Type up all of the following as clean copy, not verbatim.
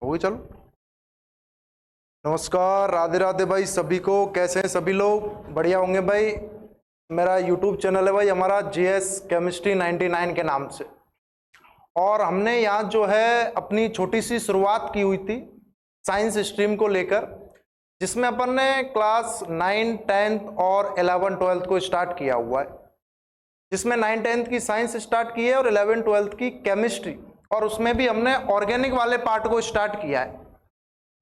हो गई, चलो। नमस्कार, राधे राधे भाई सभी को। कैसे हैं सभी लोग? बढ़िया होंगे भाई। मेरा यूट्यूब चैनल है भाई हमारा जीएस केमिस्ट्री 99 के नाम से। और हमने यहाँ जो है अपनी छोटी सी शुरुआत की हुई थी साइंस स्ट्रीम को लेकर, जिसमें अपन ने क्लास 9, 10th और 11, 12th को स्टार्ट किया हुआ है। जिसमें 9, 10th की साइंस स्टार्ट की है और 11, 12th की केमिस्ट्री, और उसमें भी हमने ऑर्गेनिक वाले पार्ट को स्टार्ट किया है।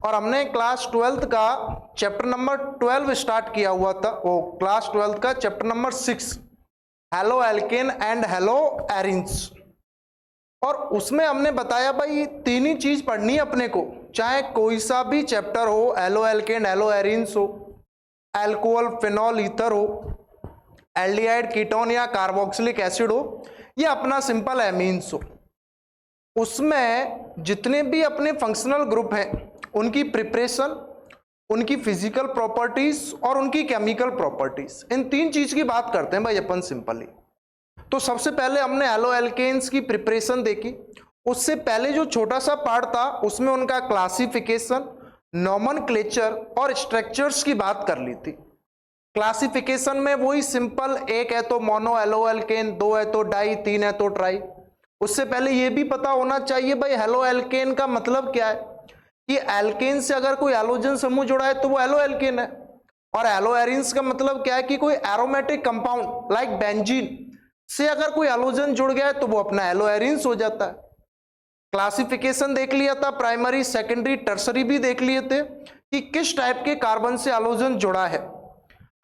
और हमने क्लास 12th का चैप्टर नंबर 12 स्टार्ट किया हुआ था। वो क्लास 12th का chapter number 6, halo alkane and hello arenes. और उसमें हमने बताया भाई तीन ही चीज पढ़नी है अपने को, चाहे कोई सा भी चैप्टर हो, हेलो एल्केन हेलो एरिन्स हो, एल्कोहल फिनॉल ईथर हो, एल्डिहाइड कीटोन या कार्बोक्सिलिक एसिड हो, या अपना सिंपल एमीन्स हो। उसमें जितने भी अपने फंक्शनल ग्रुप हैं उनकी प्रिपरेशन, उनकी फिजिकल प्रॉपर्टीज और उनकी केमिकल प्रॉपर्टीज, इन तीन चीज की बात करते हैं भाई अपन सिंपली। तो सबसे पहले हमने हेलो एल्केन्स की प्रिपरेशन देखी। उससे पहले जो छोटा सा पार्ट था उसमें उनका क्लासिफिकेशन, नॉमेनक्लेचर और स्ट्रक्चर्स की बात कर ली थी। क्लासिफिकेशन में वही सिंपल, एक है तो मोनो हेलो एल्केन, दो है तो डाई, तीन है तो ट्राई। उससे पहले यह भी पता होना चाहिए भाई हेलो एल्केन का मतलब क्या है, कि एल्केन से अगर कोई हैलोजन समूह जुड़ा है तो वो हेलो एल्केन है। और हेलो एरिन्स का मतलब क्या है, कि कोई एरोमेटिक कंपाउंड लाइक बेंजीन से अगर कोई हैलोजन जुड़ गया है तो वो अपना हेलो एरिन्स हो जाता है। क्लासिफिकेशन देख लिया था, प्राइमरी, सेकेंडरी, टर्सरी भी देख लिए थे कि किस टाइप के कार्बन से हैलोजन जुड़ा है।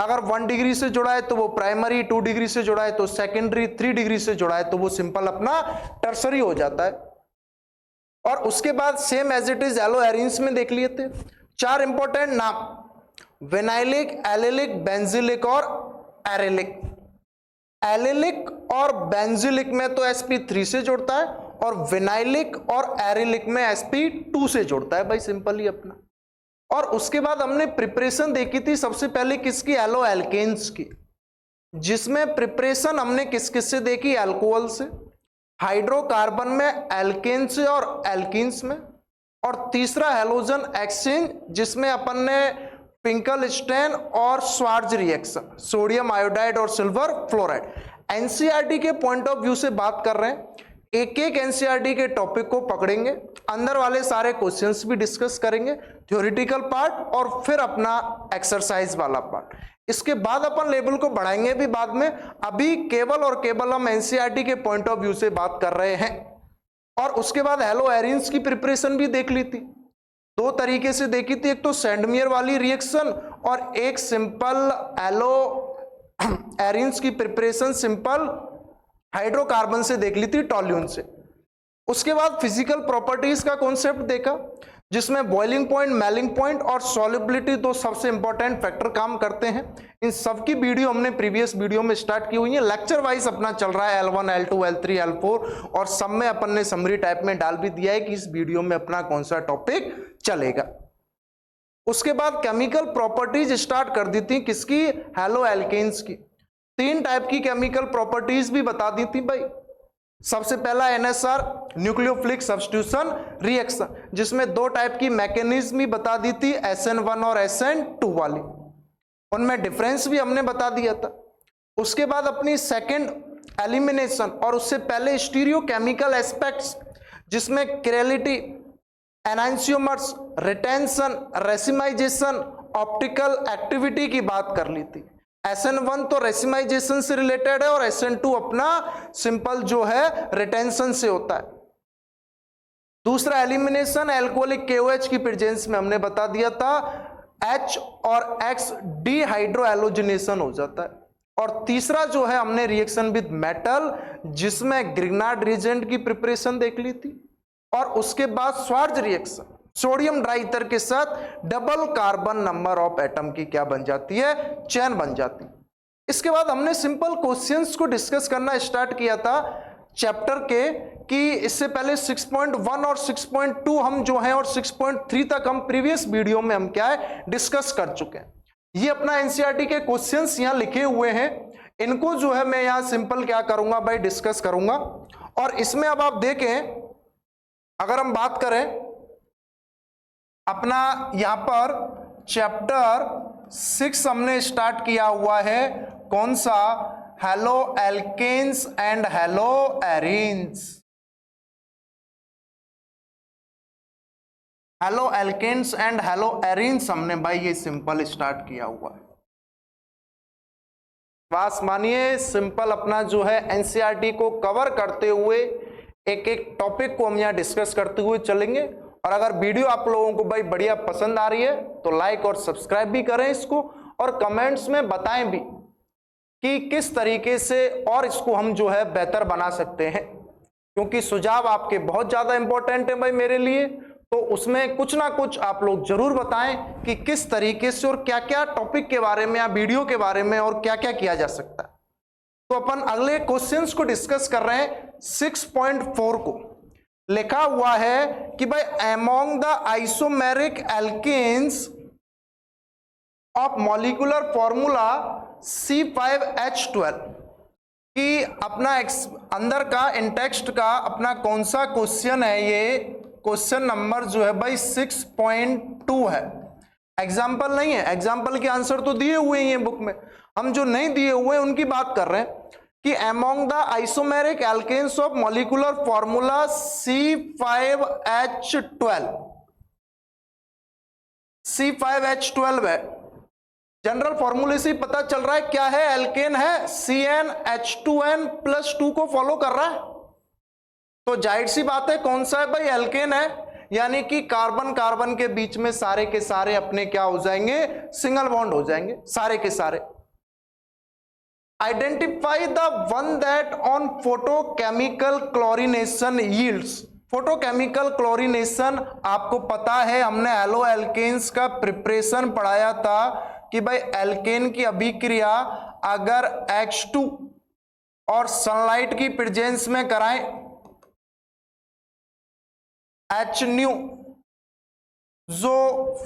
अगर 1 डिग्री से जुड़ा है तो वो प्राइमरी, 2 डिग्री से जुड़ा है तो सेकेंडरी, 3 डिग्री से जुड़ा है तो वो सिंपल अपना टर्सरी हो जाता है। और उसके बाद same as it is hello एरिन्स में देख लिए थे 4 इंपॉर्टेंट नाम, विनाइलिक, एलिलिक, बेंजिलिक और एरिलिक। एलिलिक और बेंजिलिक में तो sp3 से जुड़ता है, और विनाइलिक और एरिलिक में sp2 से जुड़ता है भाई सिंपली अपना। और उसके बाद हमने प्रिपरेशन देखी थी सबसे पहले किसकी, हेलो एल्केन्स की, जिसमें प्रिपरेशन हमने किस किस से देखी, अल्कोहल से, हाइड्रोकार्बन में एल्केन से और एल्कीन्स में, और तीसरा हैलोजन एक्सचेंज जिसमें अपन ने फिंकलस्टेन और श्वार्ज रिएक्शन, सोडियम आयोडाइड और सिल्वर फ्लोराइड। एनसीईआरटी के पॉइंट ऑफ व्यू से बात कर रहे हैं, एक एक एनसीईआरटी के टॉपिक को पकड़ेंगे, अंदर वाले सारे क्वेश्चंस भी डिस्कस करेंगे, थ्योरेटिकल पार्ट और फिर अपना एक्सरसाइज वाला पार्ट। इसके बाद अपन लेवल को बढ़ाएंगे भी बाद में, अभी केवल और केवल हम एनसीईआरटी के पॉइंट ऑफ व्यू से बात कर रहे हैं। और उसके बाद हेलो एरिन्स की प्रिपरेशन भी देख ली थी, दो तरीके से देखी थी, एक तो सैंडमियर वाली रिएक्शन और एक सिंपल हेलो एरिन्स की प्रिपरेशन सिंपल हाइड्रोकार्बन से देख ली थी, टॉल्यून से। उसके बाद फिजिकल प्रॉपर्टीज का कॉन्सेप्ट देखा, जिसमें बॉइलिंग पॉइंट, मेलिंग पॉइंट और सॉल्युबिलिटी दो सबसे इंपॉर्टेंट फैक्टर काम करते हैं। इन सब की वीडियो हमने प्रीवियस वीडियो में स्टार्ट की हुई है, लेक्चर वाइज अपना चल रहा है L1, L2, L3, L4, और सब में अपन ने समरी टाइप में डाल भी दिया है कि इस वीडियो में अपना कौन सा टॉपिक चलेगा। उसके बाद केमिकल प्रॉपर्टीज स्टार्ट कर दी थी किसकी, हेलो एल्केन्स की। 3 टाइप की केमिकल प्रॉपर्टीज भी बता दी थी भाई। सबसे पहला NSR, न्यूक्लियोफिलिक सब्स्टिट्यूशन रिएक्शन, जिसमें 2 टाइप की मैकेनिज्म भी बता दी थी, SN1 और SN2 वाली, उनमें डिफरेंस भी हमने बता दिया था। उसके बाद अपनी सेकंड एलिमिनेशन, और उससे पहले स्टीरियोकेमिकल एस्पेक्ट्स, जिसमें क्रेलिटी, एनांसियोमर्स, रिटेंशन, रेसिमाइजेशन, ऑप्टिकल एक्टिविटी की बात कर ली थी। SN1 तो रेसिमाइजेशन से रिलेटेड है और SN2 अपना सिंपल जो है रिटेंशन से होता है। दूसरा एलिमिनेशन, एल्कोहलिक KOH की प्रेजेंस में हमने बता दिया था H और X डिहाइड्रोएलोजिनेशन हो जाता है। और तीसरा जो है हमने रिएक्शन विद मेटल, जिसमें ग्रिग्नार्ड रिएजेंट की प्रिपरेशन देख ली थी। और उसके बाद श्वार्ज रिएक्शन, सोडियम ड्राईथर के साथ double carbon number of atom की क्या बन जाती है, चेन बन जाती है। इसके बाद हमने सिंपल क्वेश्चंस को डिस्कस करना स्टार्ट किया था चैप्टर के, कि इससे पहले 6.1 और 6.2 हम जो है, और 6.3 तक हम प्रीवियस वीडियो में हम क्या है डिस्कस कर चुके हैं। ये अपना एनसीईआरटी के क्वेश्चंस यहाँ लिखे हुए हैं, इनको जो है मैं यहाँ सिंपल क्या करूंगा भाई, डिस्कस करूंगा। और इसमें अब आप देखें, अगर हम बात करें अपना यहाँ पर चैप्टर 6 हमने स्टार्ट किया हुआ है। कौन सा? Haloalkanes and haloarenes. Haloalkanes and haloarenes हमने भाई ये सिंपल स्टार्ट किया हुआ है। बात मानिए, सिंपल अपना जो है एनसीईआरटी को कवर करते हुए एक एक टॉपिक को हम यहाँ डिस्कस करते हुए चलेंगे। और अगर वीडियो आप लोगों को भाई बढ़िया पसंद आ रही है तो लाइक और सब्सक्राइब भी करें इसको, और कमेंट्स में बताएं भी कि किस तरीके से और इसको हम जो है बेहतर बना सकते हैं, क्योंकि सुझाव आपके बहुत ज्यादा इंपॉर्टेंट है भाई मेरे लिए। तो उसमें कुछ ना कुछ आप लोग जरूर बताएं कि किस तरीके से और क्या क्या टॉपिक के बारे में या वीडियो के बारे में और क्या क्या किया जा सकता है। तो अपन अगले क्वेश्चंस को डिस्कस कर रहे हैं। 6.4 को लिखा हुआ है कि भाई among the isomeric alkanes of molecular formula C5H12 कि अपना अंदर का इंटेक्स्ट का अपना कौन सा क्वेश्चन है। ये क्वेश्चन नंबर जो है भाई 6.2 है। एग्जाम्पल नहीं है, एग्जाम्पल के आंसर तो दिए हुए हैं बुक में, हम जो नहीं दिए हुए उनकी बात कर रहे हैं कि among the isomeric alkanes of molecular formula C5H12। C5H12 है, जनरल फॉर्मूले से पता चल रहा है क्या है, एल्केन है, CnH2n+2 को फॉलो कर रहा है। तो जाहिर सी बात है कौन सा है भाई, एल्केन है, यानी कि कार्बन कार्बन के बीच में सारे के सारे अपने क्या हो जाएंगे, सिंगल बॉन्ड हो जाएंगे सारे के सारे। Identify the one that on photochemical chlorination yields. Photochemical chlorination आपको पता है, हमने हेलो एल्केन्स का प्रिपरेशन पढ़ाया था कि भाई एल्केन की अभिक्रिया अगर H2 और सनलाइट की प्रेजेंस में कराएं, H-nu जो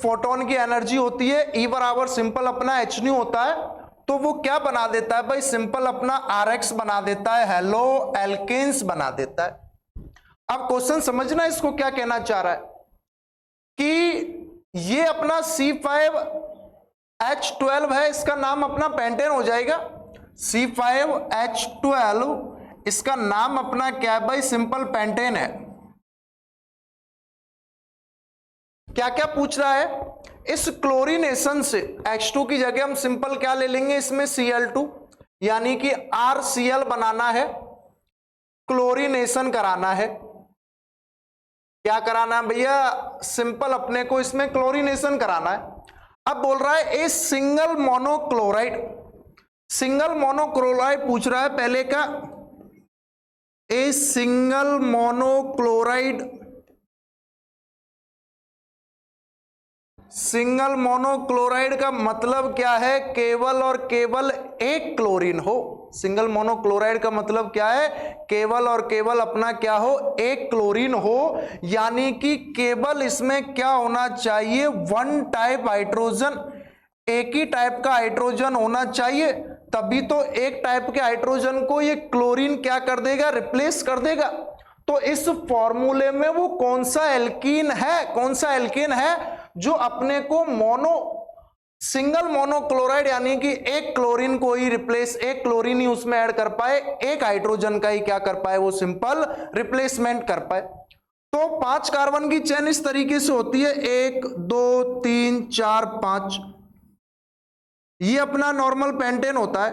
फोटोन की एनर्जी होती है E बराबर सिंपल अपना H-nu होता है, तो वो क्या बना देता है भाई, सिंपल अपना RX बना देता है, हेलो एल्केन्स बना देता है। अब क्वेश्चन समझना इसको क्या कहना चाह रहा है कि ये अपना C5H12 है, इसका नाम अपना पेंटेन हो जाएगा। C5H12 इसका नाम अपना क्या है भाई, सिंपल पेंटेन है। क्या क्या पूछ रहा है, इस क्लोरीनेशन से H2 की जगह हम सिंपल क्या ले लेंगे, इसमें Cl2 यानी कि RCl बनाना है, क्लोरीनेशन कराना है। क्या कराना है भैया, सिंपल अपने को इसमें क्लोरीनेशन कराना है। अब बोल रहा है a single monochloride, single monochloride पूछ रहा है पहले का, a single monochloride, single monochloride का मतलब क्या है, केवल और केवल एक क्लोरीन हो। सिंगल मोनोक्लोराइड का मतलब क्या है, केवल और केवल अपना क्या हो, एक क्लोरीन हो, यानी कि केवल इसमें क्या होना चाहिए, वन टाइप हाइड्रोजन, एक ही टाइप का हाइड्रोजन होना चाहिए, तभी तो एक टाइप के हाइड्रोजन को ये क्लोरीन क्या कर देगा, रिप्लेस कर देगा। तो इस फॉर्मूले में वो कौन सा एल्कीन है, कौन सा एल्केन है जो अपने को सिंगल मोनोक्लोराइड यानी कि एक क्लोरीन को ही रिप्लेस, एक क्लोरीन ही उसमें ऐड कर पाए, एक हाइड्रोजन का ही क्या कर पाए, वो सिंपल रिप्लेसमेंट कर पाए। तो 5 कार्बन की चेन इस तरीके से होती है, 1 2 3 4 5, ये अपना नॉर्मल पेंटेन होता है।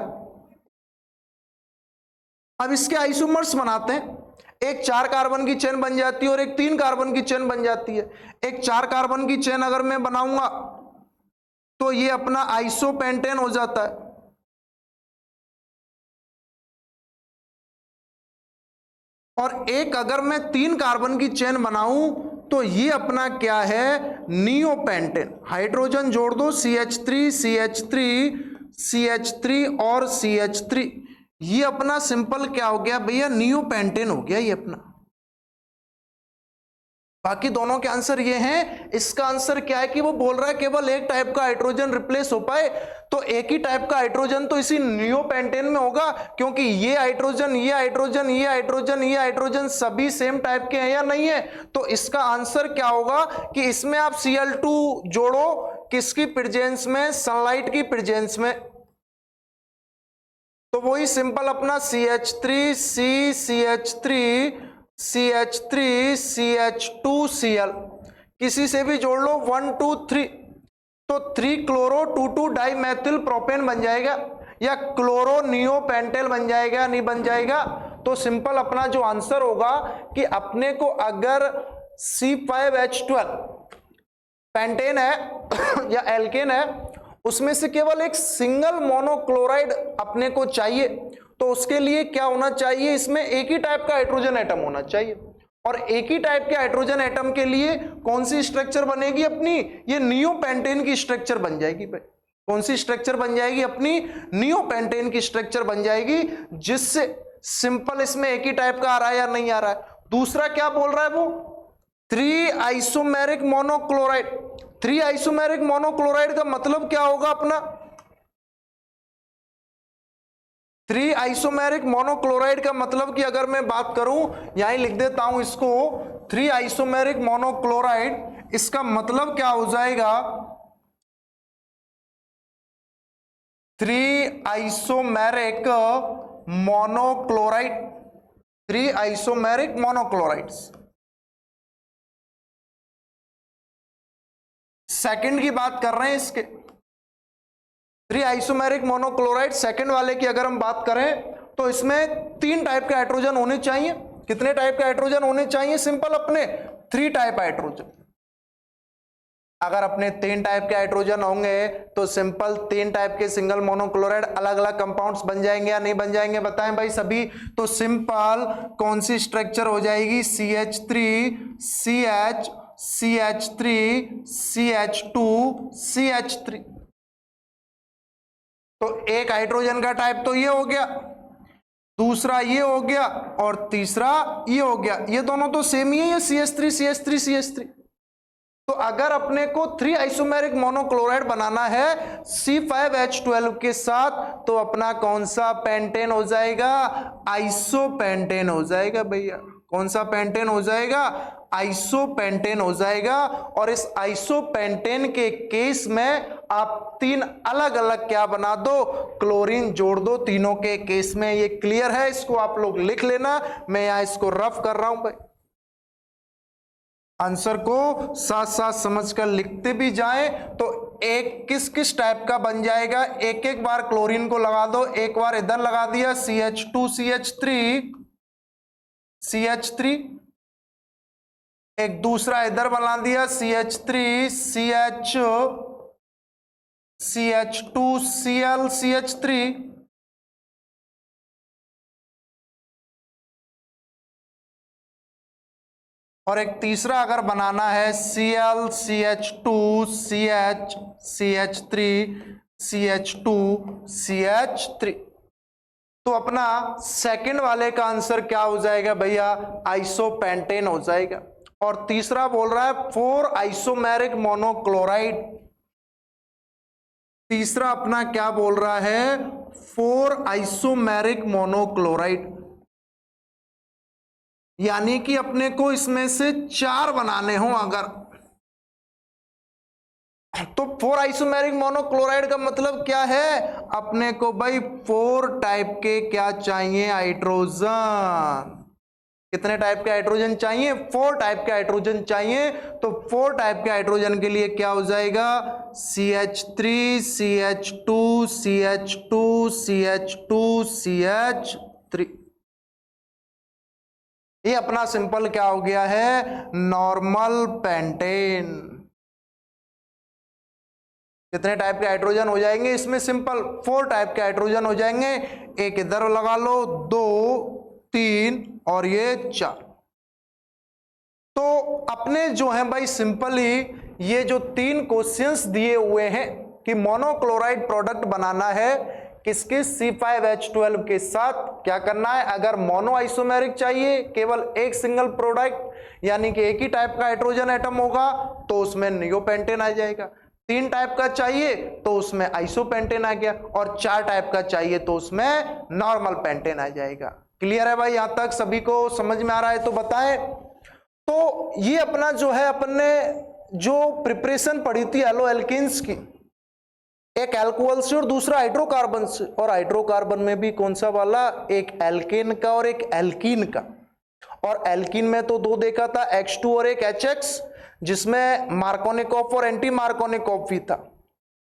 अब इसके आइसोमर्स बनाते हैं, एक 4 कार्बन की चेन बन जाती है और एक 3 कार्बन की चेन बन जाती है। एक 4 कार्बन की चेन अगर मैं बनाऊंगा तो ये अपना आइसोपेंटेन हो जाता है, और एक अगर मैं 3 कार्बन की चेन बनाऊं तो ये अपना क्या है, नियोपेंटेन। हाइड्रोजन जोड़ दो, CH3 CH3 CH3 और CH3, ये अपना सिंपल क्या हो गया भैया, नियोपेंटेन हो गया ये अपना। बाकी दोनों के आंसर ये हैं। इसका आंसर क्या है कि वो बोल रहा है केवल एक टाइप का हाइड्रोजन रिप्लेस हो पाए, तो एक ही टाइप का हाइड्रोजन तो इसी नियोपेंटेन में होगा, क्योंकि ये हाइड्रोजन, ये हाइड्रोजन, ये हाइड्रोजन, ये हाइड्रोजन सभी सेम टाइप के हैं या नहीं है। तो इसका आंसर क्या होगा कि इसमें आप Cl2 जोड़ो, किसकी प्रेजेंस में, सनलाइट की प्रेजेंस में, तो वही सिंपल अपना CH3C CH3 CH3 CH2Cl, किसी से भी जोड़ लो 1 2 3, तो 3 क्लोरो 2 2 डाइमेथिल प्रोपेन बन जाएगा, या क्लोरो नियोपेंटेल बन जाएगा, नहीं बन जाएगा। तो सिंपल अपना जो आंसर होगा कि अपने को अगर C5H12 पेंटेन है या एल्केन है, उसमें से केवल एक सिंगल मोनोक्लोराइड अपने को चाहिए, तो उसके लिए क्या होना चाहिए, इसमें एक ही टाइप का हाइड्रोजन एटम होना चाहिए। और एक ही टाइप के हाइड्रोजन एटम के लिए कौन सी स्ट्रक्चर बनेगी अपनी, ये नियोपेंटेन की स्ट्रक्चर बन जाएगी भाई। कौन सी स्ट्रक्चर बन जाएगी अपनी, नियोपेंटेन की स्ट्रक्चर बन जाएगी, जिससे सिंपल इसमें एक ही टाइप का आ रहा है या नहीं आ रहा है। दूसरा क्या बोल रहा है वो, 3 आइसोमेरिक मोनोक्लोराइड। 3 आइसोमेरिक मोनोक्लोराइड का मतलब क्या होगा अपना, 3 आइसोमेरिक मोनोक्लोराइड का मतलब कि अगर मैं बात करूं, यहां लिख देता हूं इसको, 3 आइसोमेरिक मोनोक्लोराइड, इसका मतलब क्या हो जाएगा, 3 आइसोमेरिक मोनोक्लोराइड, 3 आइसोमेरिक मोनोक्लोराइड्स। सेकंड की बात कर रहे हैं इसके, 3 आइसोमेरिक मोनोक्लोराइड सेकंड वाले की अगर हम बात करें, तो इसमें 3 टाइप के हाइड्रोजन होने चाहिए। कितने टाइप के हाइड्रोजन होने चाहिए, सिंपल अपने 3 टाइप हाइड्रोजन। अगर अपने 3 टाइप के हाइड्रोजन होंगे तो सिंपल 3 टाइप के सिंगल मोनोक्लोराइड अलग अलग कंपाउंड्स बन जाएंगे या नहीं बन जाएंगे, बताएं भाई सभी। तो सिंपल कौन सी स्ट्रक्चर हो जाएगी, CH3 CH CH3 CH2 CH3। तो एक हाइड्रोजन का टाइप तो ये हो गया, दूसरा ये हो गया, और तीसरा ये हो गया। ये दोनों तो सेम ही है, ये CH3 CH3 CH3। तो अगर अपने को 3 आइसोमेरिक मोनोक्लोराइड बनाना है C5H12 के साथ, तो अपना कौन सा पेंटेन हो जाएगा, आइसोपेंटेन हो जाएगा भैया। कौन सा पेंटेन हो जाएगा, आइसोपेंटेन हो जाएगा। और इस आइसोपेंटेन के केस में आप 3 अलग अलग क्या बना दो, क्लोरीन जोड़ दो तीनों के केस में। ये क्लियर है, इसको आप लोग लिख लेना, मैं यहां इसको रफ कर रहा हूं भाई। आंसर को साथ साथ समझकर लिखते भी जाएं तो एक किस किस टाइप का बन जाएगा, एक एक बार क्लोरीन को लगा दो, एक बार इधर लगा दिया CH2 CH3, एक दूसरा इधर बना दिया CH3 CH2Cl CH3, और एक तीसरा अगर बनाना है Cl CH2 CH CH3 CH2 CH3, तो अपना सेकंड वाले का आंसर क्या हो जाएगा भैया, आइसोपेंटेन हो जाएगा। और तीसरा बोल रहा है 4 आइसोमेरिक मोनोक्लोराइड। तीसरा अपना क्या बोल रहा है, 4 आइसोमेरिक मोनोक्लोराइड, यानी कि अपने को इसमें से 4 बनाने हो अगर, तो 4 आइसोमेरिक मोनोक्लोराइड का मतलब क्या है, अपने को भाई 4 टाइप के क्या चाहिए, हाइड्रोजन। कितने टाइप के हाइड्रोजन चाहिए, 4 टाइप के हाइड्रोजन चाहिए। तो 4 टाइप के हाइड्रोजन के लिए क्या हो जाएगा, CH3 CH2 CH2 CH2 CH3। ये अपना सिंपल क्या हो गया है, नॉर्मल पेंटेन। कितने टाइप के हाइड्रोजन हो जाएंगे इसमें, सिंपल 4 टाइप के हाइड्रोजन हो जाएंगे। एक इधर लगा लो, 2 3 और ये 4। तो अपने जो है भाई सिंपली ये जो 3 क्वेश्चंस दिए हुए हैं कि मोनोक्लोराइड प्रोडक्ट बनाना है, किसके C5H12 के साथ क्या करना है। अगर मोनो आइसोमेरिक चाहिए, केवल एक सिंगल प्रोडक्ट यानी कि एक ही टाइप का हाइड्रोजन एटम होगा तो उसमें नियोपेंटेन आ जाएगा। 3 टाइप का चाहिए तो उसमें आइसोपेंटेन आ गया, और 4 टाइप का चाहिए तो उसमें नॉर्मल पेंटेन आ जाएगा। क्लियर है भाई, यहां तक सभी को समझ में आ रहा है तो बताएं। तो ये अपना जो है, अपन ने जो प्रिपरेशन पढ़ी थी एलो एल्केन्स की, एक अल्कोहल से और दूसरा हाइड्रोकार्बन से, और हाइड्रोकार्बन में भी कौन सा वाला, एक एल्केन का और एक एल्कीन का। और एल्कीन में तो 2 देखा था, H2 और एक HX, जिसमें मार्कोनिकॉफ और एंटी मार्कोनिकॉफ भी था।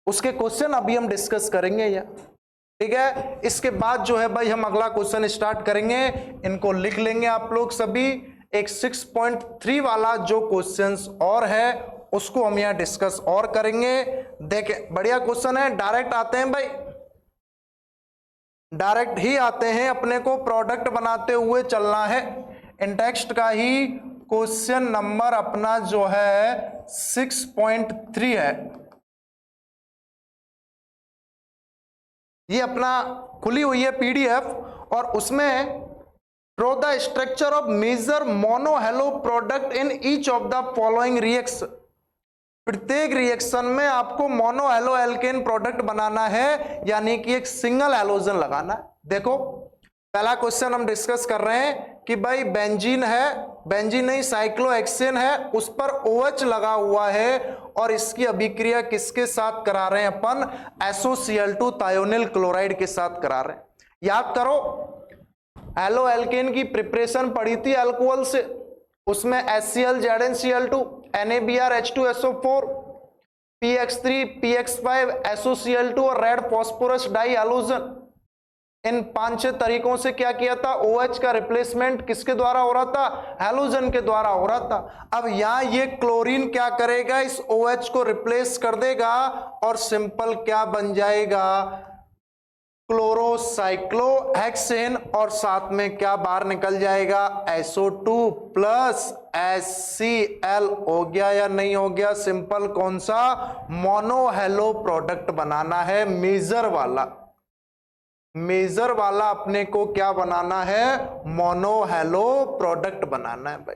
उसके क्वेश्चन अभी हम डिस्कस करेंगे या ठीक है। इसके बाद जो है भाई हम अगला क्वेश्चन स्टार्ट करेंगे, इनको लिख लेंगे आप लोग सभी। एक 6.3 वाला जो क्वेश्चंस और है उसको हम यहां डिस्कस और करेंगे। देखें बढ़िया क्वेश्चन है, डायरेक्ट आते हैं भाई, डायरेक्ट ही आते हैं, अपने को प्रोडक्ट बनाते हुए चलना है। इन टेक्स्ट का ही क्वेश्चन नंबर अपना जो है 6.3 है। ये अपना खुली हुई है PDF, और उसमें draw the structure of major monohalo product in each of the following reaction. प्रत्येक रिएक्शन में आपको मोनो हेलो एल्केन प्रोडक्ट बनाना है, यानी कि एक सिंगल हेलोजन लगाना है। देखो पहला क्वेश्चन हम डिस्कस कर रहे हैं कि भाई बेंजीन है, बेंजीन नहीं साइक्लोहेक्सेन है, उस पर OH लगा हुआ है, और इसकी अभिक्रिया किसके साथ करा रहे हैं अपन, SOCl2 थायोनिल क्लोराइड के साथ करा रहे हैं। याद करो एलो एल्केन की प्रिपरेशन पढ़ी थी अल्कोहल से, उसमें HCl ZnCl2 NaBr H2SO4 PX3 PX5 SOCl2 और रेड फास्फोरस डाई हैलोजन। इन 5-6 तरीकों से क्या किया था, OH का रिप्लेसमेंट किसके द्वारा हो रहा था, हैलोजन के द्वारा हो रहा था। अब यहां ये क्लोरीन क्या करेगा, इस OH को रिप्लेस कर देगा, और सिंपल क्या बन जाएगा, क्लोरोसाइक्लोहेक्सेन, और साथ में क्या बाहर निकल जाएगा, SO2 प्लस HCl। हो गया या नहीं हो गया, सिंपल कौन सा, मोनो हेलो प्रोडक्ट बनाना है, मेजर वाला। मेजर वाला अपने को क्या बनाना है, मोनो हेलो प्रोडक्ट बनाना है भाई।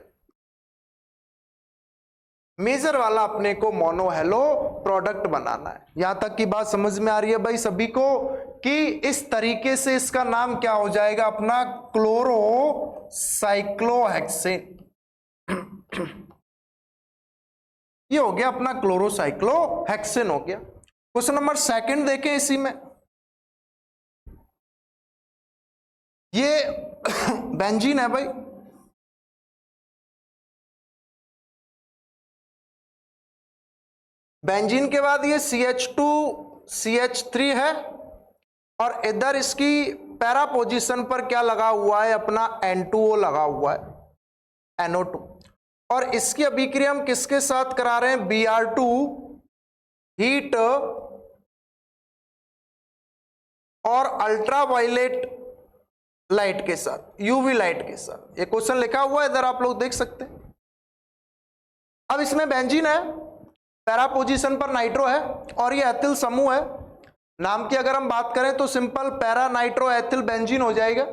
मेजर वाला अपने को मोनो हेलो प्रोडक्ट बनाना है। यहां तक की बात समझ में आ रही है भाई सभी को, कि इस तरीके से इसका नाम क्या हो जाएगा अपना, क्लोरोसाइक्लोहेक्सेन। ये हो गया अपना क्लोरोसाइक्लोहेक्सेन हो गया। क्वेश्चन नंबर 2 देखें, इसी में ये बेंजीन है भाई, बेंजीन के बाद ये CH2 CH3 है, और इधर इसकी पैरा पोजीशन पर क्या लगा हुआ है, अपना N2O लगा हुआ है, NO2। और इसकी अभिक्रिया हम किसके साथ करा रहे हैं, Br2 हीट और अल्ट्रावायलेट लाइट के साथ, UV लाइट के साथ। ये क्वेश्चन लिखा हुआ है इधर, आप लोग देख सकते हैं। अब इसमें बेंजीन है, पैरा पोजीशन पर नाइट्रो है, और ये एथिल समूह है। नाम की अगर हम बात करें तो simple para nitro ethyl benzene हो जाएगा।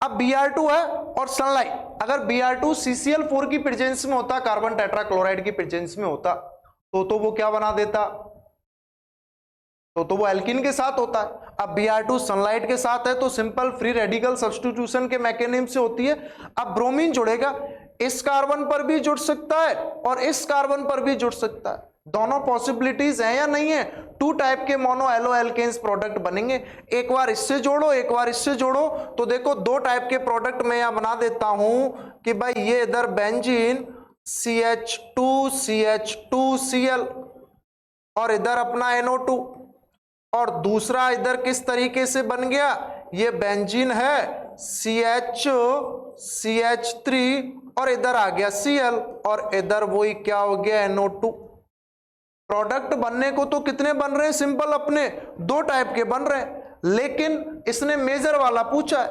अब Br2 है और सनलाइट, अगर Br2 CCl4 की प्रेजेंस में होता, कार्बन टेट्राक्लोराइड की प्रेजेंस में होता, तो वो क्या बना देता, तो वो एल्कीन के साथ होता है। अब Br2 सनलाइट के साथ है तो सिंपल फ्री रेडिकल सब्स्टिट्यूशन के मैकेनिज्म से होती है। अब ब्रोमीन जुड़ेगा, इस कार्बन पर भी जुड़ सकता है और इस कार्बन पर भी जुड़ सकता है। दोनों पॉसिबिलिटीज है या नहीं है। 2 टाइप के मोनो एलो एल्केन्स प्रोडक्ट बनेंगे, एक बार इससे जोड़ो एक बार इससे जोड़ो। तो देखो 2 टाइप के प्रोडक्ट मैं यहां बना देता हूं कि भाई ये इधर बेंजीन CH2CH2Cl और इधर अपना NO2, और दूसरा इधर किस तरीके से बन गया, ये बेंजीन है CH3 और इधर आ गया Cl और इधर वही क्या हो गया NO2। प्रोडक्ट बनने को तो कितने बन रहे हैं, सिंपल अपने 2 टाइप के बन रहे हैं, लेकिन इसने मेजर वाला पूछा है।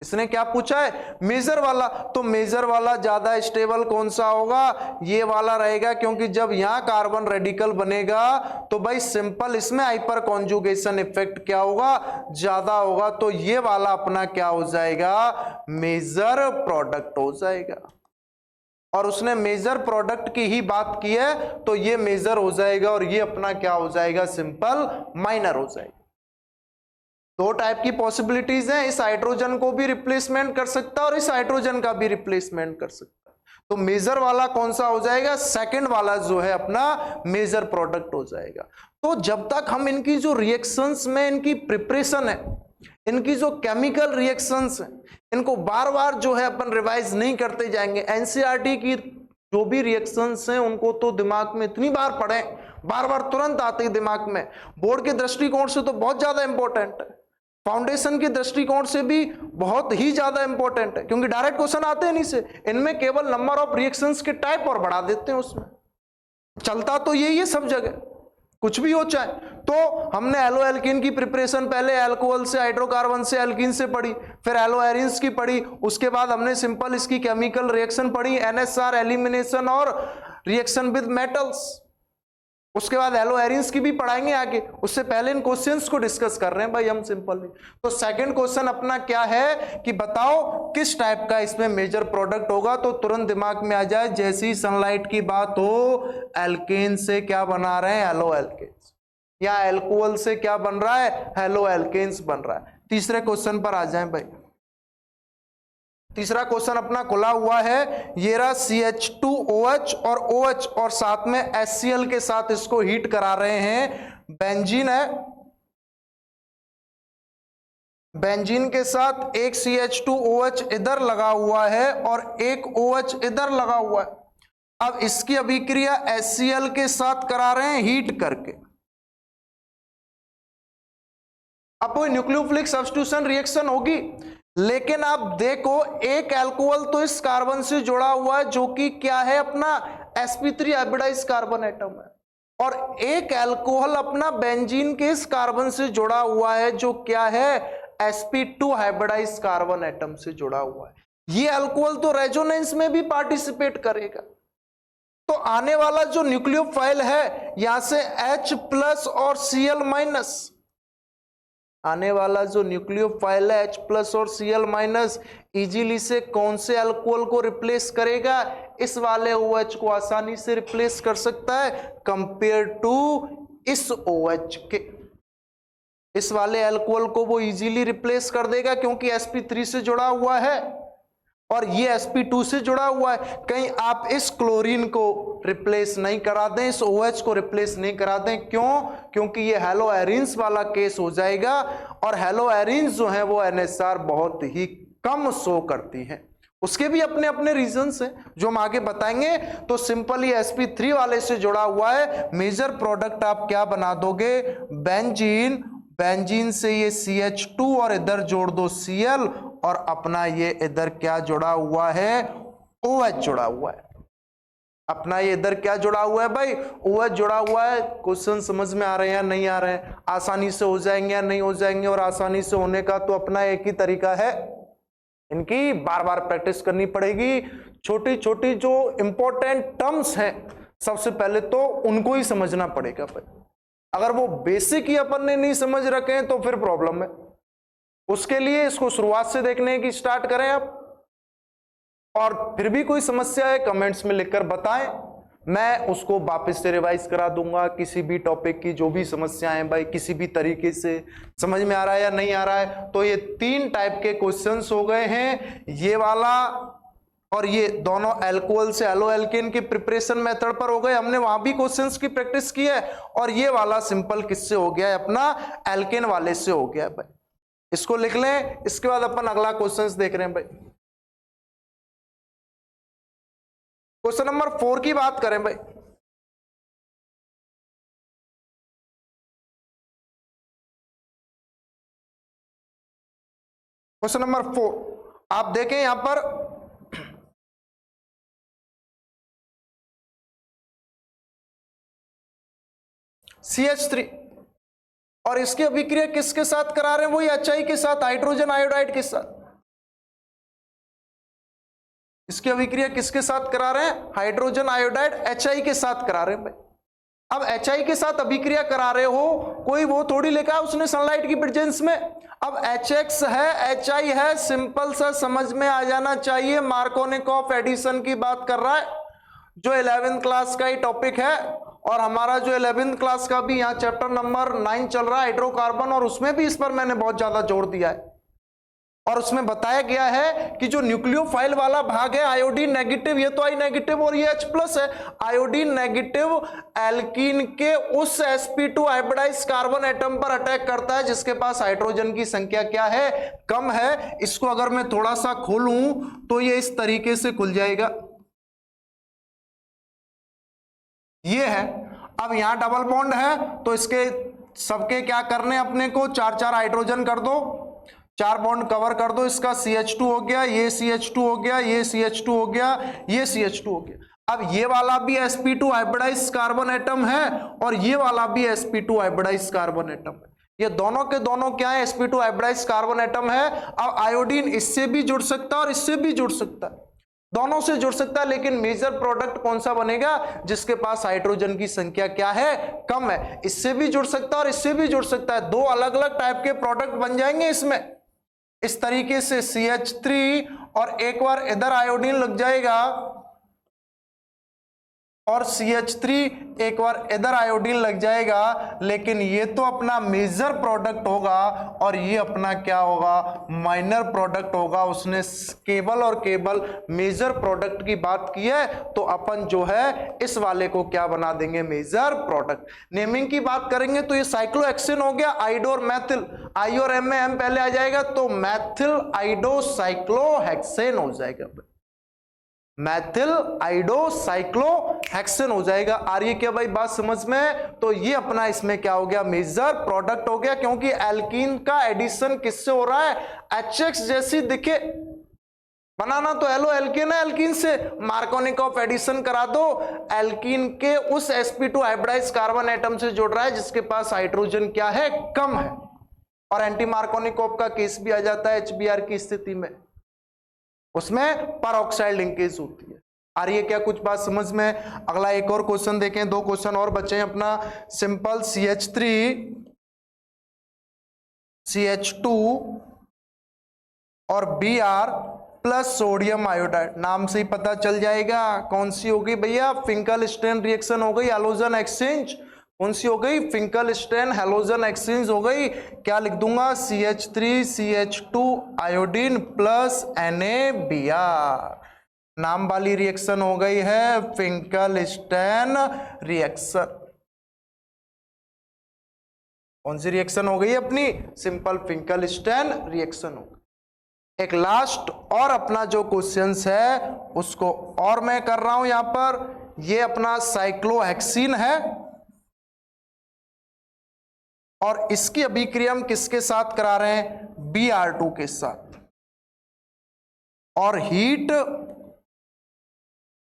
इसने क्या पूछा है, मेजर वाला। तो मेजर वाला ज्यादा स्टेबल कौन सा होगा, ये वाला रहेगा, क्योंकि जब यहां कार्बन रेडिकल बनेगा तो भाई सिंपल इसमें हाइपर कॉन्जुगेशन इफेक्ट क्या होगा, ज्यादा होगा। तो ये वाला अपना क्या हो जाएगा, मेजर प्रोडक्ट हो जाएगा। और उसने मेजर प्रोडक्ट की ही बात की है, तो ये मेजर हो जाएगा और ये अपना क्या हो जाएगा, सिंपल माइनर हो जाएगा। दो टाइप की पॉसिबिलिटीज हैं, इस हाइड्रोजन को भी रिप्लेसमेंट कर सकता है और इस हाइड्रोजन का भी रिप्लेसमेंट कर सकता है। तो मेजर वाला कौन सा हो जाएगा, सेकंड वाला जो है अपना मेजर प्रोडक्ट हो जाएगा। तो जब तक हम इनकी जो रिएक्शंस में इनकी प्रिपरेशन है, इनकी जो केमिकल रिएक्शंस है, इनको बार बार जो है अपन रिवाइज नहीं करते जाएंगे, एनसीईआरटी की जो भी रिएक्शंस हैं उनको तो दिमाग में इतनी बार पढ़े, बार बार तुरंत आते ही दिमाग में, बोर्ड के दृष्टिकोण से तो बहुत ज्यादा इंपॉर्टेंट है, फाउंडेशन के दृष्टिकोण से भी बहुत ही ज्यादा इंपॉर्टेंट है, क्योंकि डायरेक्ट क्वेश्चन आते हैं नहीं से, इनमें केवल नंबर ऑफ रिएक्शंस के टाइप और बढ़ा देते हैं, उसमें चलता तो यही है सब जगह, कुछ भी हो चाहे। तो हमने एलो एल्कीन की प्रिपरेशन पहले एल्कोहल से, हाइड्रोकार्बन से, एल्कीन से पढ़ी, फिर एलो एरिन्स की पढ़ी, उसके बाद हमने सिंपल इसकी केमिकल रिएक्शन पढ़ी, एनएसआर, एलिमिनेशन और रिएक्शन विद मेटल्स, उसके बाद एलो एरिन्स की भी पढ़ाएंगे आगे। उससे पहले इन क्वेश्चंस को डिस्कस कर रहे हैं भाई हम सिंपली। तो सेकंड क्वेश्चन अपना क्या है कि बताओ किस टाइप का इसमें मेजर प्रोडक्ट होगा, तो तुरंत दिमाग में आ जाए जैसी सनलाइट की बात हो, एल्केन से क्या बना रहे हैं, एलो एल्केन्स, या एल्कोहल से क्या बन रहा है, हेलो एल्केन्स बन रहा है। तीसरे क्वेश्चन पर आ जाए भाई। तीसरा क्वेश्चन अपना खुला हुआ है, ये रहा CH2OH और OH और साथ में HCl के साथ इसको हीट करा रहे हैं, बेंजीन है, बेंजीन के साथ एक CH2OH इधर लगा हुआ है और एक OH इधर लगा हुआ है। अब इसकी अभिक्रिया HCl के साथ करा रहे हैं हीट करके। अब कोई न्यूक्लियोफिलिक सब्स्टिट्यूशन रिएक्शन होगी, लेकिन आप देखो एक अल्कोहल तो इस कार्बन से जुड़ा हुआ है जो कि क्या है अपना sp3 हाइब्रिडाइज कार्बन एटम है, और एक अल्कोहल अपना बेंजीन के इस कार्बन से जुड़ा हुआ है जो क्या है sp2 हाइब्रिडाइज कार्बन एटम से जुड़ा हुआ है। ये अल्कोहल तो रेजोनेंस में भी पार्टिसिपेट करेगा। तो आने वाला जो न्यूक्लियोफाइल है यहां से H+ और Cl-, आने वाला जो न्यूक्लियोफाइल है H+ और Cl- इजीली से कौन से अल्कोहल को रिप्लेस करेगा, इस वाले OH को आसानी से रिप्लेस कर सकता है कंपेयर टू इस OH के। इस वाले अल्कोहल को वो इजीली रिप्लेस कर देगा क्योंकि sp3 से जुड़ा हुआ है और ये sp2 से जुड़ा हुआ है। कहीं आप इस क्लोरीन को रिप्लेस नहीं करा दें, इस OH को रिप्लेस नहीं करा दें, क्यों, क्योंकि ये हेलो एरिन्स वाला केस हो जाएगा और हेलो एरिन्स जो है वो NSR बहुत ही कम शो करती है। उसके भी अपने अपने रीजंस हैं जो हम आगे बताएंगे। तो सिंपली sp3 वाले से जुड़ा हुआ है, मेजर प्रोडक्ट आप क्या बना दोगे, बेंजीन, बेंजीन से ये CH2 और इधर जोड़ दो Cl और अपना ये इधर क्या जुड़ा हुआ है, OH जुड़ा हुआ है। अपना ये इधर क्या जुड़ा हुआ है भाई, OH जुड़ा हुआ है। क्वेश्चन समझ में आ रहे हैं या नहीं आ रहे हैं, आसानी से हो जाएंगे या नहीं हो जाएंगे, और आसानी से होने का तो अपना एक ही तरीका है, इनकी बार बार प्रैक्टिस करनी पड़ेगी। छोटी छोटी जो इंपॉर्टेंट टर्म्स हैं सबसे पहले तो उनको ही समझना पड़ेगा भाई। अगर वो बेसिक ही अपन ने नहीं समझ रखे हैं तो फिर प्रॉब्लम है। उसके लिए इसको शुरुआत से देखने की स्टार्ट करें आप, और फिर भी कोई समस्या है कमेंट्स में लिखकर बताएं, मैं उसको वापस से रिवाइज करा दूंगा। किसी भी टॉपिक की जो भी समस्याएं भाई किसी भी तरीके से समझ में आ रहा है या नहीं आ रहा है। तो ये 3 टाइप के क्वेश्चंस हो गए हैं, ये वाला और ये दोनों अल्कोहल से एलो एल्केन के प्रिपरेशन मेथड पर हो गए, हमने वहां भी क्वेश्चंस की प्रैक्टिस की है। और ये वाला सिंपल किससे हो गया है, अपना एल्केन वाले से हो गया है भाई। इसको लिख लें, इसके बाद अपन अगला क्वेश्चंस देख रहे हैं भाई। क्वेश्चन नंबर 4 की बात करें भाई। क्वेश्चन नंबर 4 आप देखें यहां पर CH3 और इसकी अभिक्रिया किसके साथ करा रहे हैं, वही HI के साथ, हाइड्रोजन आयोडाइड के साथ। इसकी अभिक्रिया किसके साथ करा रहे हैं? हाइड्रोजन आयोडाइड HI के साथ करा रहे हैं भाई। अब HI के साथ अभिक्रिया करा रहे हो, कोई वो थोड़ी लिखा है उसने सनलाइट की प्रेजेंस में। अब HX है, HI है, सिंपल सा समझ में आ जाना चाहिए। मार्कोनिकॉफ एडिशन की बात कर रहा है, जो 11th क्लास का ही टॉपिक है, और हमारा जो 11th क्लास का भी यहाँ चैप्टर नंबर 9 चल रहा है हाइड्रोकार्बन, और उसमें भी इस पर मैंने बहुत ज्यादा जोर दिया है। और उसमें बताया गया है कि जो न्यूक्लियोफाइल वाला भाग है आयोडीन नेगेटिव, ये तो I नेगेटिव और ये H+ है। आयोडीन नेगेटिव एल्कीन के उस sp2 हाइब्रिडाइज कार्बन एटम पर अटैक करता है जिसके पास हाइड्रोजन की संख्या क्या है? कम है। इसको अगर मैं थोड़ा सा खोलूं तो ये इस तरीके से खुल जाएगा, ये है। अब यहां डबल बॉन्ड है तो इसके सबके क्या करने अपने को? 4-4 हाइड्रोजन कर दो, 4 बॉन्ड कवर कर दो, इसका CH2 हो गया, ये CH2 हो गया, ये CH2 हो गया, ये CH2 हो गया। अब ये वाला भी sp2 हाइब्रिडाइज कार्बन एटम है और ये वाला भी sp2 हाइब्रिडाइज कार्बन एटम है। ये दोनों के दोनों क्या है? sp2 हाइब्रिडाइज कार्बन एटम है। अब आयोडीन इससे भी जुड़ सकता है और इससे भी जुड़ सकता है, दोनों से जुड़ सकता है, लेकिन मेजर प्रोडक्ट कौन सा बनेगा? जिसके पास हाइड्रोजन की संख्या क्या है? कम है। इससे भी जुड़ सकता है और इससे भी जुड़ सकता है, दो अलग अलग टाइप के प्रोडक्ट बन जाएंगे इसमें। इस तरीके से CH3 और एक बार इधर आयोडीन लग जाएगा और CH3 एक बार इधर आयोडीन लग जाएगा, लेकिन ये तो अपना मेजर प्रोडक्ट होगा और ये अपना क्या होगा? माइनर प्रोडक्ट होगा। उसने केवल और केवल मेजर प्रोडक्ट की बात की है, तो अपन जो है इस वाले को क्या बना देंगे? Major product. नेमिंग की बात करेंगे तो ये साइक्लोहेक्सेन हो गया, आइडो और मैथिल, आई और एम में एम पहले आ जाएगा तो मैथिल आइडो साइक्लोहेक्सेन हो जाएगा, मैथिल आइडो साइक्लोहेक्सेन हो जाएगा। आ रही है क्या भाई बात समझ में? तो ये अपना इसमें क्या हो गया? मेजर प्रोडक्ट हो गया, क्योंकि एल्कीन का एडिशन किससे हो रहा है? HX जैसी दिखे, बनाना तो एलो एल्कीन है, एल्कीन से मार्कोनिकॉफ एडिशन करा दो, एल्कीन के उस sp2 हाइब्रिडाइज कार्बन एटम से जुड़ रहा है जिसके पास हाइड्रोजन क्या है? कम है। और एंटी मार्कोनिकॉफ का केस भी आ जाता है HBr की स्थिति में, उसमें परऑक्साइड लिंकेज होती है। आ रही है क्या कुछ बात समझ में? अगला एक और क्वेश्चन देखें, 2 क्वेश्चन और बचे हैं अपना। सिंपल CH3 CH2 और Br प्लस सोडियम आयोडाइड, नाम से ही पता चल जाएगा कौन सी होगी भैया? फिंकल-स्टेन रिएक्शन हो गई, हैलोजन एक्सचेंज। कौन सी हो गई? फिंकल-स्टेन हैलोजन एक्सचेंज हो गई। क्या लिख दूंगा? CH3 CH2 iodine plus NaBr, नाम वाली रिएक्शन हो गई है फिंकल-स्टेन रिएक्शन। कौन सी रिएक्शन हो गई अपनी? सिंपल फिंकल-स्टेन रिएक्शन हो गई। एक लास्ट और अपना जो क्वेश्चंस है उसको और मैं कर रहा हूं यहां पर। ये अपना साइक्लोहेक्सीन है और इसकी अभिक्रिया हम किसके साथ करा रहे हैं? Br2 के साथ, और हीट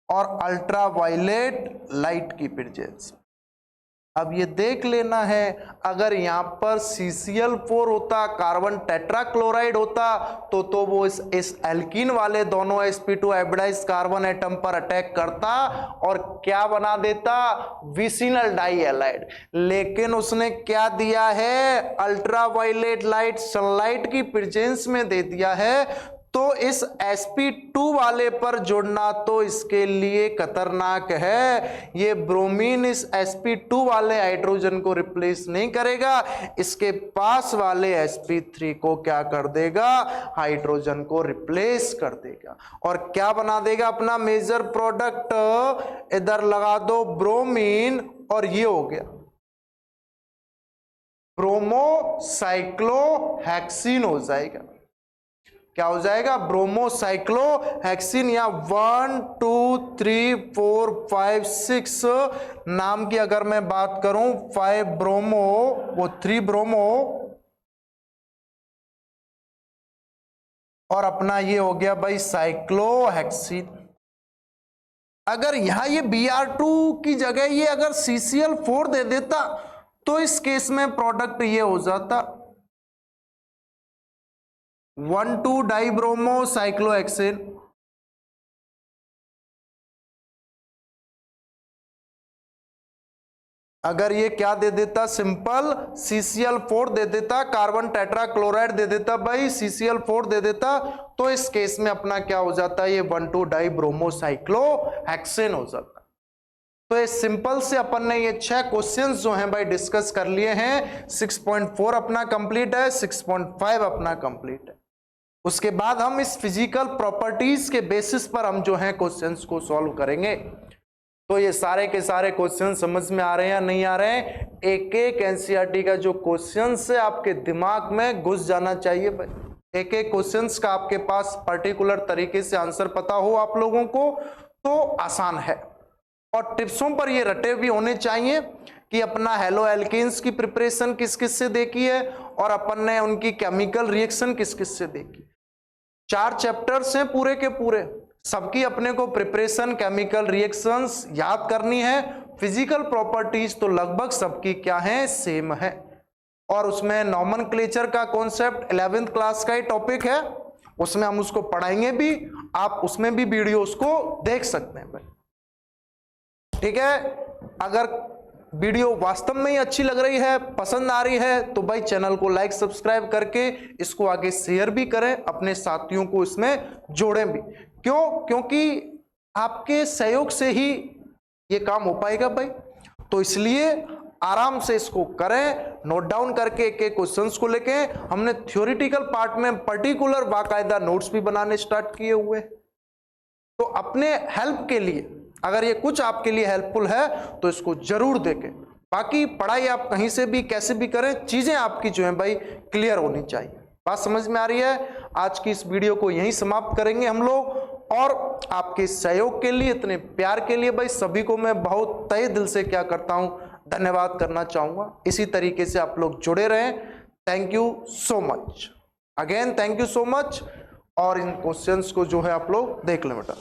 और अल्ट्रावायलेट लाइट की प्रेजेंस। अब ये देख लेना है, अगर यहां पर CCl4 होता, कार्बन टेट्राक्लोराइड होता, तो वो इस एल्कीन वाले दोनों sp2 हाइब्रिडाइज कार्बन एटम पर अटैक करता और क्या बना देता? विसिनल डाइहैलाइड। लेकिन उसने क्या दिया है? अल्ट्रावायलेट लाइट, सनलाइट की प्रेजेंस में दे दिया है, तो इस sp2 वाले पर जुड़ना तो इसके लिए खतरनाक है। ये ब्रोमीन इस sp2 वाले हाइड्रोजन को रिप्लेस नहीं करेगा, इसके पास वाले sp3 को क्या कर देगा? हाइड्रोजन को रिप्लेस कर देगा। और क्या बना देगा अपना मेजर प्रोडक्ट? इधर लगा दो ब्रोमीन, और ये हो गया ब्रोमोसाइक्लोहेक्सीन हो जाएगा। क्या हो जाएगा? ब्रोमोसाइक्लोहेक्सीन, या 1 2 3 4 5 6 नाम की अगर मैं बात करूं, 5 ब्रोमो, वो 3 ब्रोमो, और अपना ये हो गया भाई साइक्लोहेक्सीन। अगर यहां ये Br2 की जगह ये अगर CCl4 दे देता तो इस केस में प्रोडक्ट ये हो जाता 1,2 डाइब्रोमो साइक्लोहेक्सेन, अगर ये क्या दे देता, सिंपल CCl4 दे देता, कार्बन टेट्राक्लोराइड दे देता भाई, CCl4 दे देता, तो इस केस में अपना क्या हो जाता है, ये 1,2-डाइब्रोमोसाइक्लोहेक्सेन हो जाता। तो ये सिंपल से अपन ने ये 6 क्वेश्चंस जो हैं भाई डिस्कस कर लिए हैं। 6.4 अपना कंप्लीट है, 6.5 अपना कंप्लीट है। उसके बाद हम इस फिजिकल प्रॉपर्टीज के बेसिस पर हम जो है क्वेश्चंस को सॉल्व करेंगे। तो ये सारे के सारे क्वेश्चन समझ में आ रहे हैं या नहीं आ रहे हैं? एक एक एनसीईआरटी का जो क्वेश्चन है आपके दिमाग में घुस जाना चाहिए भाई। एक एक क्वेश्चन का आपके पास पर्टिकुलर तरीके से आंसर पता हो आप लोगों को तो आसान है। और टिप्सों पर ये रटे भी होने चाहिए कि अपना हेलो एल्केन्स की प्रिपरेशन किस किस से देखी है और अपन ने उनकी केमिकल रिएक्शन किस किस से देखी। 4 चैप्टर्स हैं पूरे के पूरे, सबकी अपने को प्रिपरेशन, केमिकल रिएक्शंस याद करनी है। फिजिकल प्रॉपर्टीज तो लगभग सबकी क्या है, सेम है। और उसमें नॉमेनक्लेचर का कॉन्सेप्ट 11th क्लास का ही टॉपिक है, उसमें हम उसको पढ़ाएंगे भी, आप उसमें भी वीडियोस को देख सकते हैं भाई। ठीक है, अगर वीडियो वास्तव में ही अच्छी लग रही है, पसंद आ रही है, तो भाई चैनल को लाइक सब्सक्राइब करके इसको आगे शेयर भी करें, अपने साथियों को इसमें जोड़ें भी। क्यों? क्योंकि आपके सहयोग से ही ये काम हो पाएगा भाई। तो इसलिए आराम से इसको करें, नोट डाउन करके एक एक क्वेश्चंस को लेके हमने थ्योरेटिकल पार्ट में पर्टिकुलर बाकायदा नोट्स भी बनाने स्टार्ट किए हुए। तो अपने हेल्प के लिए अगर ये कुछ आपके लिए हेल्पफुल है तो इसको जरूर देखें। बाकी पढ़ाई आप कहीं से भी कैसे भी करें, चीजें आपकी जो है भाई क्लियर होनी चाहिए। बात समझ में आ रही है? आज की इस वीडियो को यहीं समाप्त करेंगे हम लोग। और आपके सहयोग के लिए, इतने प्यार के लिए भाई सभी को मैं बहुत तहे दिल से क्या करता हूं, धन्यवाद करना चाहूंगा। इसी तरीके से आप लोग जुड़े रहें। Thank you so much, again thank you so much. और इन क्वेश्चंस को जो है आप लोग देख लें बेटा।